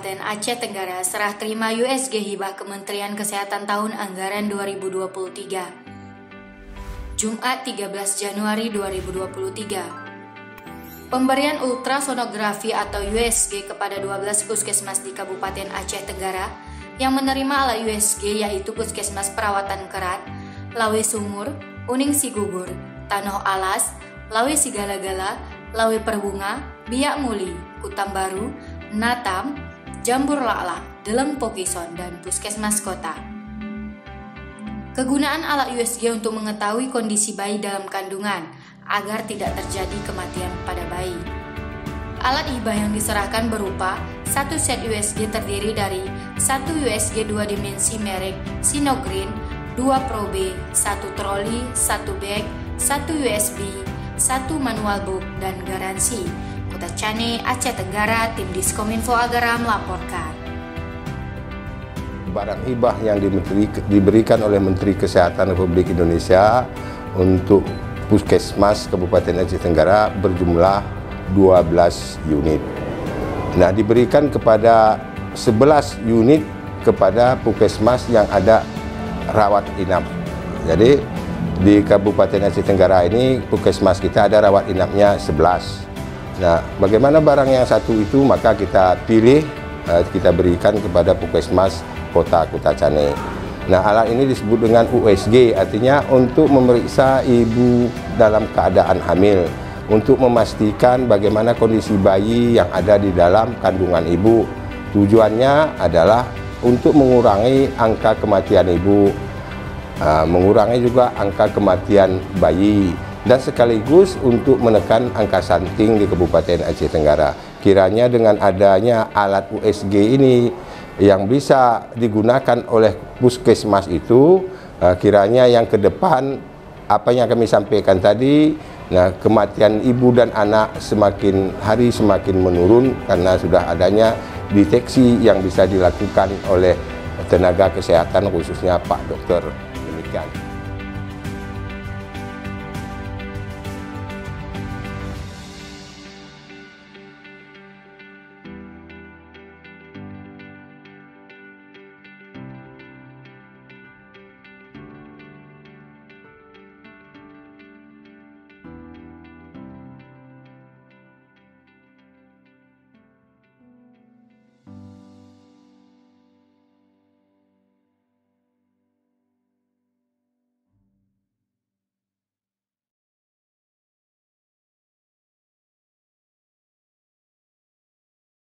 Kabupaten Aceh Tenggara serah terima USG hibah Kementerian Kesehatan tahun anggaran 2023. Jumat 13 Januari 2023. Pemberian ultrasonografi atau USG kepada 12 puskesmas di Kabupaten Aceh Tenggara yang menerima alat USG yaitu Puskesmas Perawatan Kerat, Lawe Sumur, Uning Sigugur, Tanoh Alas, Lawe Sigala-gala, Lawe Perbunga, Biak Muli, Kutam Baru, Natam, Jambur La'la, Deleng Pokison, dan Puskesmas Kota. Kegunaan alat USG untuk mengetahui kondisi bayi dalam kandungan agar tidak terjadi kematian pada bayi. Alat hibah yang diserahkan berupa satu set USG terdiri dari satu USG 2 dimensi merek Sinogreen, 2 probe, 1 troli, 1 bag, 1 USB, 1 manual book, dan garansi. Kota Cane, Aceh Tenggara, tim Diskominfo Agara melaporkan. Barang hibah yang diberikan oleh Menteri Kesehatan Republik Indonesia untuk Puskesmas Kabupaten Aceh Tenggara berjumlah 12 unit. Nah, diberikan kepada 11 unit kepada Puskesmas yang ada rawat inap. Jadi di Kabupaten Aceh Tenggara ini Puskesmas kita ada rawat inapnya 11. Nah, bagaimana barang yang satu itu maka kita pilih, kita berikan kepada Puskesmas Kota Cane. Nah, alat ini disebut dengan USG, artinya untuk memeriksa ibu dalam keadaan hamil, untuk memastikan bagaimana kondisi bayi yang ada di dalam kandungan ibu. Tujuannya adalah untuk mengurangi angka kematian ibu, mengurangi juga angka kematian bayi, dan sekaligus untuk menekan angka stunting di Kabupaten Aceh Tenggara. Kiranya dengan adanya alat USG ini yang bisa digunakan oleh puskesmas itu, kiranya yang ke depan apa yang kami sampaikan tadi, nah, kematian ibu dan anak semakin hari semakin menurun karena sudah adanya deteksi yang bisa dilakukan oleh tenaga kesehatan khususnya Pak Dokter. Demikian.